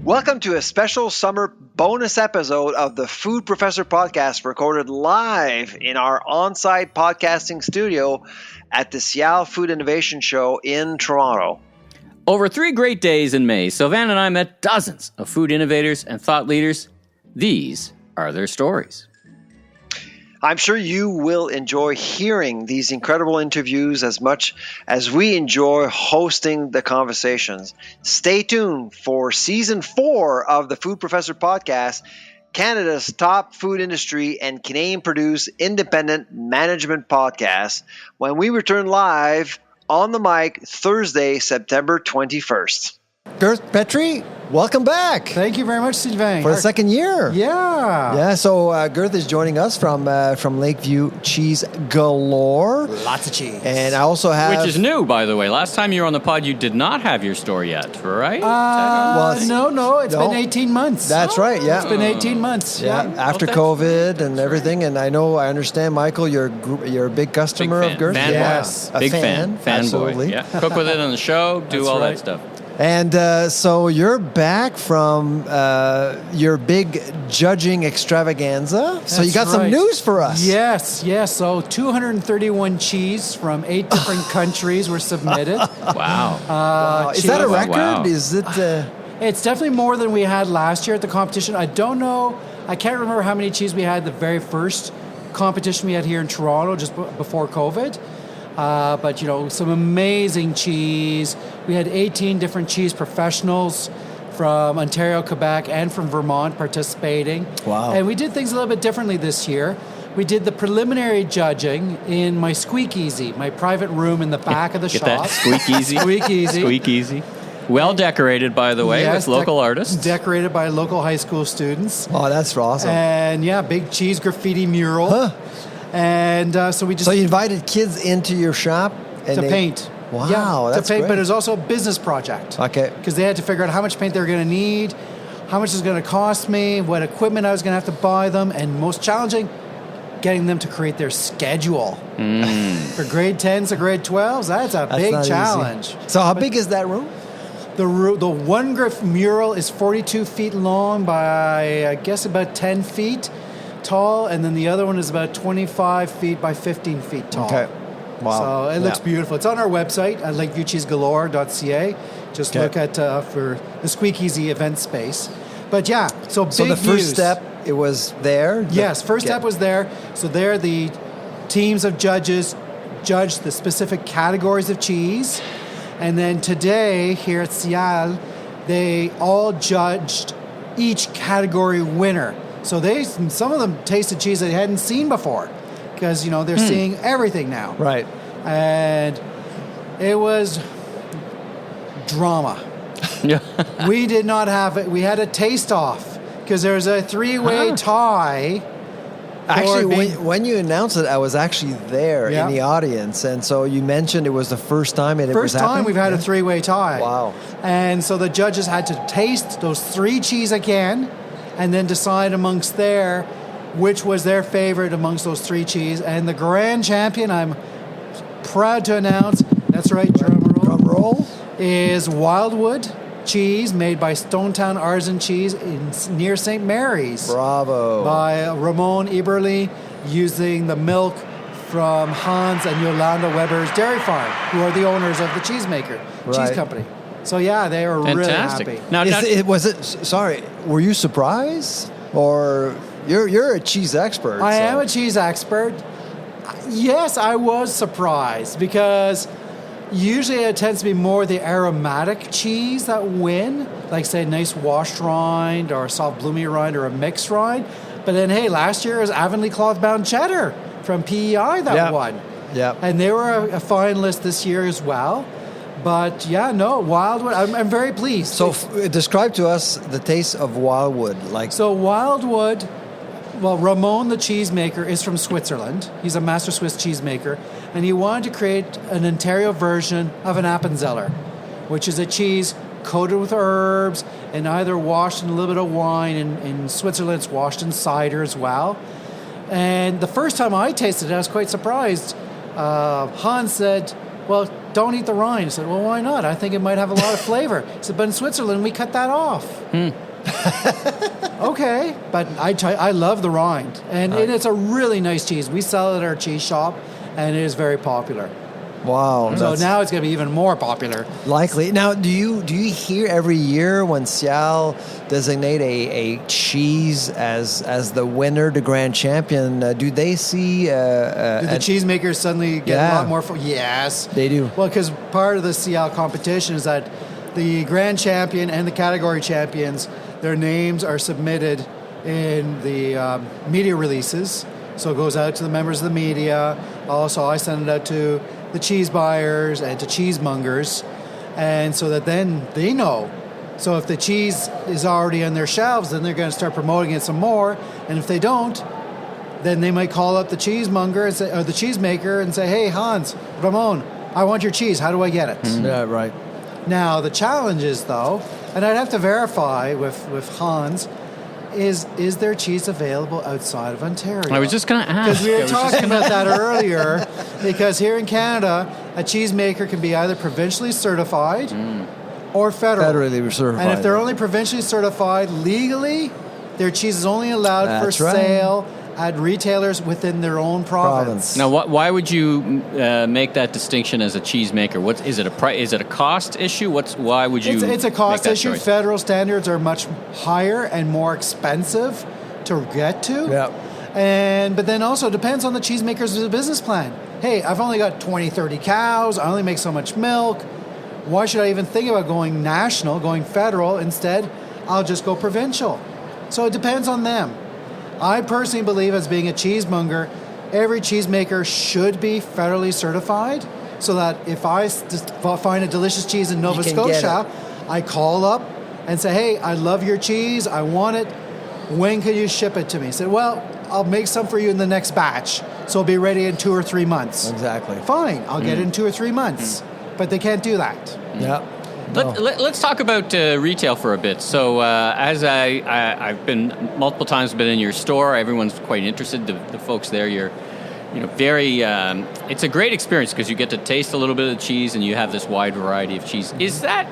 Welcome to a special summer bonus episode of the Food Professor Podcast, recorded live in our on-site podcasting studio at the SIAL Food Innovation Show in Toronto. Over 3 great days in May, Sylvain and I met dozens of food innovators and thought leaders. These are their stories. I'm sure you will enjoy hearing these incredible interviews as much as we enjoy hosting the conversations. Stay tuned for Season 4 of the Food Professor Podcast, Canada's top food industry and Canadian-produced independent management podcast, when we return live on the mic Thursday, September 21st. Gurth Petrie, welcome back. Thank you very much, Sylvain. For the second year. Yeah. So Gurth is joining us from Lakeview Cheese Galore. Lots of cheese. And I also have... Which is new, by the way. Last time you were on the pod, you did not have your store yet, right? No, it's been 18 months. That's right, yeah. It's been 18 months. Yeah, after COVID and everything. And I understand, Michael, you're a big customer of Gurth. Yes. A big fan. Fanboy. Yeah. Cook with it on the show, do all that stuff. And so you're back from your big judging extravaganza. So you got some news for us. Yes. So 231 cheese from 8 different countries were submitted. Wow. Is that a record? Wow. Is it? It's definitely more than we had last year at the competition. I don't know. I can't remember how many cheese we had the very first competition we had here in Toronto just before COVID. But, some amazing cheese. We had 18 different cheese professionals from Ontario, Quebec, and from Vermont participating. Wow. And we did things a little bit differently this year. We did the preliminary judging in my squeakeasy, my private room in the back of the shop. Get that? Squeakeasy. Squeakeasy. Well decorated, by the way, yes, with local artists. Decorated by local high school students. Oh, that's awesome. And, big cheese graffiti mural. Huh. And so we just... So you invited kids into your shop? To paint. Wow, that's to paint, great. but it was also a business project. Okay. Because they had to figure out how much paint they were going to need, how much it was going to cost me, what equipment I was going to have to buy them, and most challenging, getting them to create their schedule. For grade 10s to grade 12s, that's a big challenge. Easy. So how big is that room? The one mural is 42 feet long by, I guess, about 10 feet tall, and then the other one is about 25 feet by 15 feet tall. Okay. Wow. So it looks beautiful. It's on our website at lakeviewcheesegalore.ca. Just look at for the Squeakeasy event space. But so the first step, it was there? Yes, first step was there. So there the teams of judges judged the specific categories of cheese. And then today, here at SIAL, they all judged each category winner. So some of them tasted cheese they hadn't seen before because, they're seeing everything now. Right. And it was drama. We did not have it. We had a taste-off because there was a 3-way tie. Actually, when you announced it, I was actually there in the audience. And so you mentioned it was the first time it was happening? First time we've had a 3-way tie. Wow. And so the judges had to taste those 3 cheese again and then decide amongst which was their favorite amongst those 3 cheese. And the grand champion, I'm proud to announce, that's right, drum roll, is Wildwood cheese made by Stonetown Artisan Cheese near St. Mary's. Bravo. By Ramon Eberle, using the milk from Hans and Yolanda Weber's dairy farm, who are the owners of the cheesemaker cheese company. So they were fantastic. Really happy. Now, were you surprised? Or you're a cheese expert? I am a cheese expert. Yes, I was surprised because usually it tends to be more the aromatic cheese that win, like say nice washed rind or a soft bloomy rind or a mixed rind. But then last year it was Avonlea cloth bound cheddar from PEI that won. Yeah. And they were a finalist this year as well. But Wildwood, I'm very pleased. So describe to us the taste of Wildwood. So Wildwood, Ramon the cheesemaker is from Switzerland. He's a master Swiss cheesemaker. And he wanted to create an Ontario version of an Appenzeller, which is a cheese coated with herbs and either washed in a little bit of wine. In Switzerland, it's washed in cider as well. And the first time I tasted it, I was quite surprised. Hans said, don't eat the rind. I said, well, why not? I think it might have a lot of flavor. He said, but in Switzerland, we cut that off. Okay, but I love the rind. And it's a really nice cheese. We sell it at our cheese shop, and it is very popular. Wow. So now it's going to be even more popular. Likely. Now, do you hear every year when SIAL designate a cheese as the winner, the grand champion? Do they see? Do the cheesemakers suddenly get a lot more? Yes, they do. Well, because part of the SIAL competition is that the grand champion and the category champions, their names are submitted in the media releases. So it goes out to the members of the media. Also, I send it out to the cheese buyers and to cheesemongers, and so that then they know. So if the cheese is already on their shelves, then they're going to start promoting it some more. And if they don't, then they might call up the cheesemonger and say, or the cheesemaker and say, "Hey, Hans, Ramon, I want your cheese. How do I get it?" Yeah, right. Now the challenge is though, and I'd have to verify with Hans. Is there cheese available outside of Ontario? I was just going to ask. Because we were talking about that earlier. Because here in Canada, a cheesemaker can be either provincially certified or federal. Federally certified. And if they're only provincially certified, legally, their cheese is only allowed for sale at retailers within their own province. Now, why would you make that distinction as a cheesemaker? What is it? Is it a cost issue? Why would you? It's a cost issue. Choice? Federal standards are much higher and more expensive to get to. Yeah. But then also depends on the cheesemaker's business plan. Hey, I've only got 20, 30 cows. I only make so much milk. Why should I even think about going national, going federal? Instead, I'll just go provincial. So it depends on them. I personally believe, as being a cheesemonger, every cheesemaker should be federally certified, so that if I find a delicious cheese in Nova Scotia, I call up and say, "Hey, I love your cheese. I want it. When can you ship it to me?" He said, "Well, I'll make some for you in the next batch, so it'll be ready in 2 or 3 months." Exactly. Fine, I'll get it in 2 or 3 months. But they can't do that. Yeah. Let's talk about retail for a bit. So, as I've been multiple times been in your store, everyone's quite interested. The folks there, you're very. It's a great experience because you get to taste a little bit of the cheese, and you have this wide variety of cheese. Is that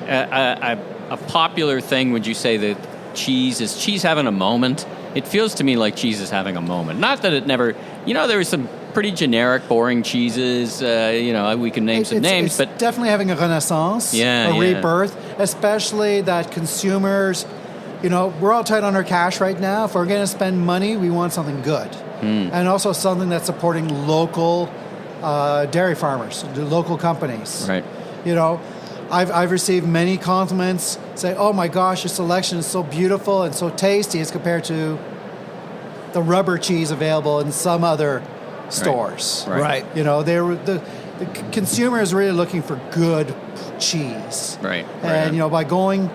a popular thing? Would you say that cheese having a moment? It feels to me like cheese is having a moment. Not that it never. There was some pretty generic, boring cheeses. We can name some names, but definitely having a renaissance, a rebirth, especially that consumers, we're all tight on our cash right now. If we're going to spend money, we want something good, and also something that's supporting local dairy farmers, local companies. Right. I've received many compliments. Say, "Oh my gosh, your selection is so beautiful and so tasty as compared to the rubber cheese available in some other stores." Right. The consumer is really looking for good cheese. Right. And by going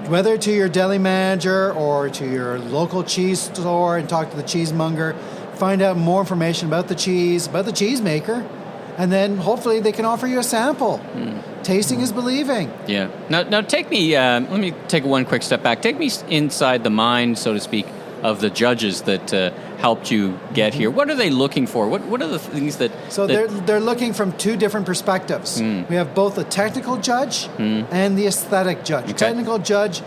whether to your deli manager or to your local cheese store and talk to the cheesemonger, find out more information about the cheese, about the cheesemaker, and then hopefully they can offer you a sample. Tasting is believing. Yeah. Now take me. Let me take one quick step back. Take me inside the mind, so to speak, of the judges that helped you get here. What are they looking for? What are the things that... So they're looking from two different perspectives. We have both the technical judge and the aesthetic judge. Okay. Technical judge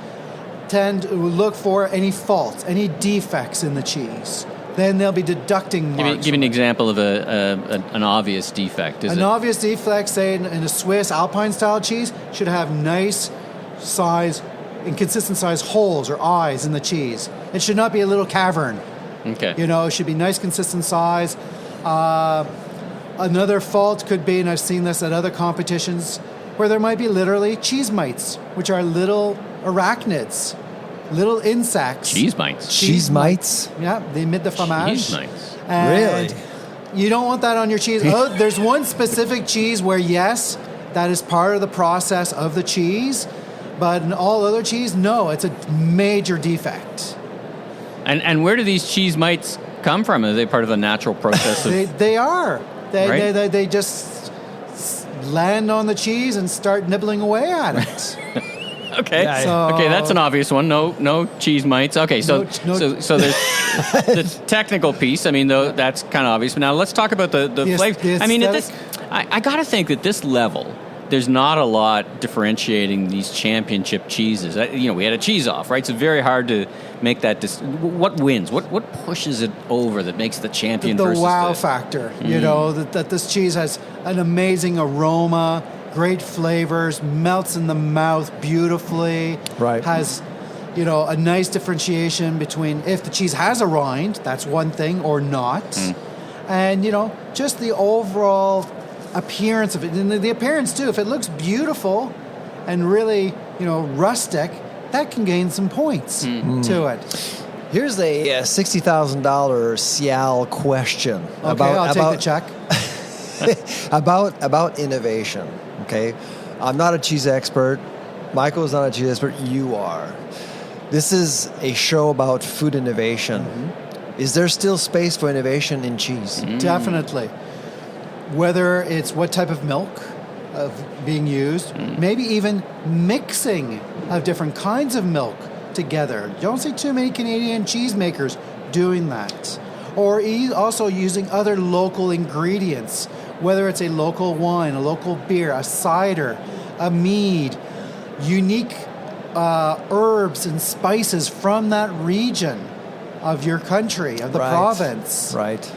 tend to look for any faults, any defects in the cheese. Then they'll be deducting marks. Give me an example of an obvious defect. An obvious defect, say in a Swiss Alpine-style cheese, should have nice size and consistent size holes or eyes in the cheese. It should not be a little cavern. Okay. It should be nice, consistent size. Another fault could be, and I've seen this at other competitions, where there might be literally cheese mites, which are little arachnids, little insects. Cheese mites? Cheese mites? Yeah, they emit the fromage. Cheese mites. Really? You don't want that on your cheese. There's one specific cheese where, yes, that is part of the process of the cheese, but in all other cheese, no, it's a major defect. And where do these cheese mites come from? Are they part of a natural process? They are. Right? They just land on the cheese and start nibbling away at it. Okay. So, okay, that's an obvious one. No cheese mites. Okay, so there's the technical piece. I mean, though, that's kind of obvious. But now let's talk about the flavor. I mean, I got to think that this level, there's not a lot differentiating these championship cheeses. We had a cheese off, right? So very hard to make that. What wins? What pushes it over that makes the champion the versus wow factor? That this cheese has an amazing aroma, great flavors, melts in the mouth beautifully. Right. Has a nice differentiation between if the cheese has a rind, that's one thing, or not. And just the overall appearance of it, and the appearance too. If it looks beautiful and really rustic, that can gain some points to it. Here's a $60,000 SIAL question. Okay, I'll take the check. about innovation. Okay, I'm not a cheese expert. Michael is not a cheese expert. You are. This is a show about food innovation. Is there still space for innovation in cheese? Definitely. Whether it's what type of milk being used, maybe even mixing of different kinds of milk together. You don't see too many Canadian cheesemakers doing that. Or also using other local ingredients, whether it's a local wine, a local beer, a cider, a mead, unique herbs and spices from that region of your country, of the province. Right.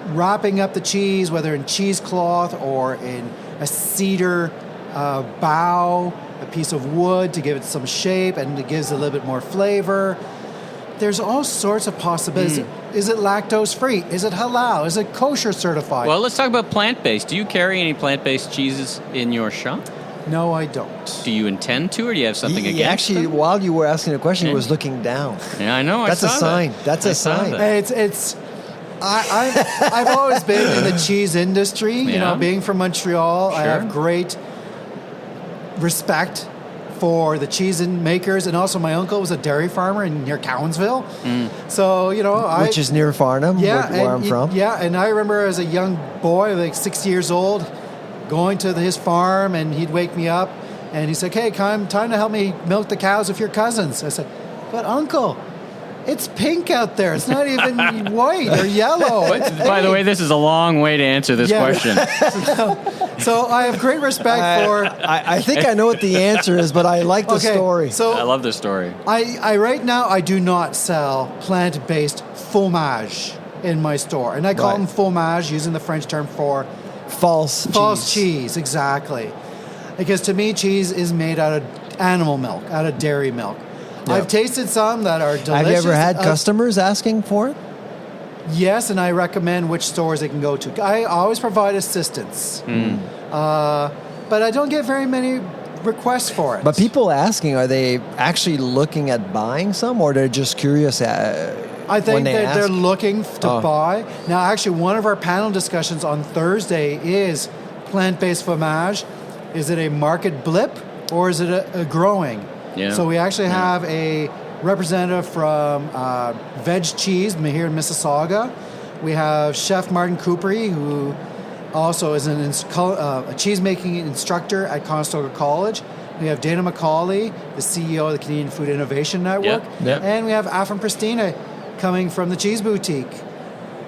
Wrapping up the cheese, whether in cheesecloth or in a cedar bough, a piece of wood to give it some shape and it gives a little bit more flavor. There's all sorts of possibilities. Is it lactose free? Is it halal? Is it kosher certified? Well, let's talk about plant-based. Do you carry any plant-based cheeses in your shop? No, I don't. Do you intend to, or do you have something against actually, them? while you were asking the question, he was looking down. Yeah, I know. That's a sign. That's a sign. I've always been in the cheese industry. Being from Montreal, I have great respect for the cheese makers, and also my uncle was a dairy farmer near Cowansville. So which is near Farnham, where I'm from. Yeah, and I remember as a young boy, like 6 years old, going to his farm, and he'd wake me up, and he said, "Hey, time to help me milk the cows with your cousins." I said, "But Uncle, it's pink out there. It's not even white or yellow." By the way, this is a long way to answer this question. So I have great respect for... I think I know what the answer is, but I like the story. So I love this story. I right now, I do not sell plant-based fromage in my store. And I call them fromage, using the French term for... False cheese, exactly. Because to me, cheese is made out of animal milk, out of dairy milk. Yep. I've tasted some that are delicious. Have you ever had customers asking for it? Yes, and I recommend which stores they can go to. I always provide assistance. But I don't get very many requests for it. But people asking, are they actually looking at buying some, or they're just curious I think that they're looking to buy. Now, actually, one of our panel discussions on Thursday is plant-based fromage. Is it a market blip, or is it a growing? Yeah. So we actually have a representative from Veg Cheese here in Mississauga. We have Chef Martin Coupry, who also is a cheese-making instructor at Conestoga College. We have Dana McCauley, the CEO of the Canadian Food Innovation Network. Yep. And we have Afram Pristina coming from the Cheese Boutique,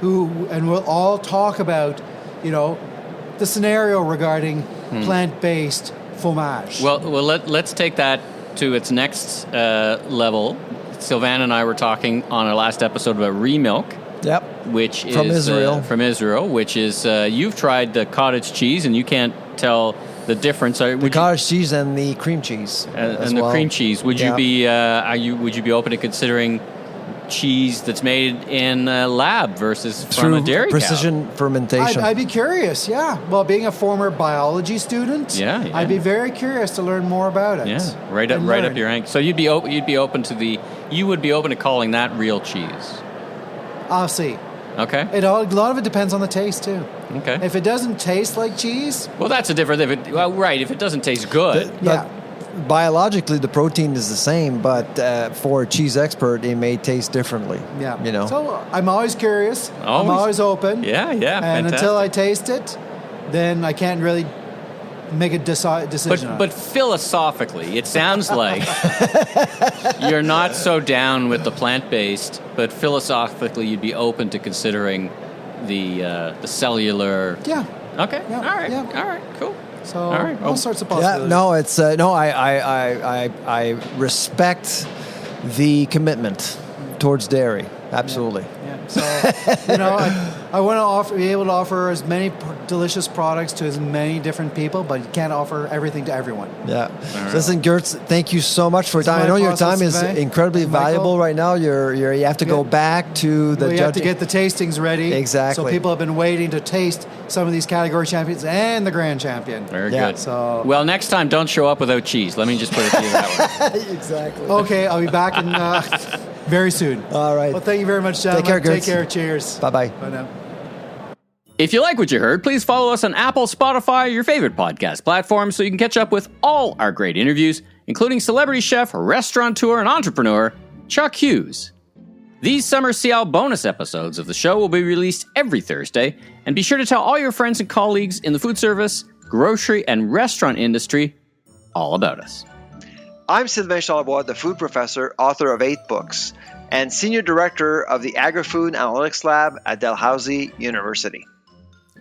and we'll all talk about, the scenario regarding plant-based fromage. Well, let's take that to its next level. Sylvain and I were talking on our last episode about Remilk. Yep. Which is from Israel. Which is you've tried the cottage cheese and you can't tell the difference. The cottage cheese and the cream cheese. And the cream cheese. Would you be would you be open to considering cheese that's made in a lab versus from a dairy precision fermentation? I'd be curious, yeah. Well, being a former biology student, I'd be very curious to learn more about it. Yeah, right up your ankle. So you would be open to calling that real cheese. I'll see. Okay. A lot of it depends on the taste too. Okay. If it doesn't taste like cheese, well, that's a different. If it doesn't taste good, but biologically the protein is the same, but for a cheese expert, it may taste differently. Yeah. So I'm always curious. I'm always open. Yeah. And fantastic. until I taste it, then I can't really make a decision. But philosophically, it sounds like you're not so down with the plant-based, but philosophically you'd be open to considering the cellular. Yeah. Okay. Yeah. All right. Yeah. All right. Cool. So All right. all sorts of possibilities. Yeah, no, it's I respect the commitment towards dairy. Absolutely. Yeah. So I want to be able to offer as many delicious products to as many different people, but you can't offer everything to everyone. Yeah. Listen, Gurth, thank you so much for your time. I know your time is incredibly valuable right now. You have to go back to the You have to get the tastings ready. Exactly. So people have been waiting to taste some of these category champions and the grand champion. Very good. So well, next time, don't show up without cheese. Let me just put it to you that way. Exactly. Okay, I'll be back in very soon. All right. Well, thank you very much, gentlemen. Take care, Gurth. Take care. Cheers. Bye-bye. Bye now. If you like what you heard, please follow us on Apple, Spotify, or your favorite podcast platform so you can catch up with all our great interviews, including celebrity chef, restaurateur, and entrepreneur, Chuck Hughes. These summer SIAL bonus episodes of the show will be released every Thursday, and be sure to tell all your friends and colleagues in the food service, grocery, and restaurant industry all about us. I'm Sylvain Charlebois, the food professor, author of 8 books, and senior director of the Agri-Food Analytics Lab at Dalhousie University.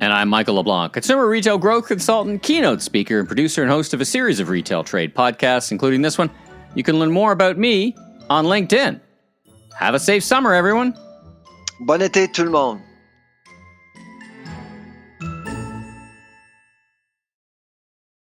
And I'm Michael LeBlanc, consumer retail growth consultant, keynote speaker, and producer and host of a series of retail trade podcasts, including this one. You can learn more about me on LinkedIn. Have a safe summer, everyone. Bon été tout le monde.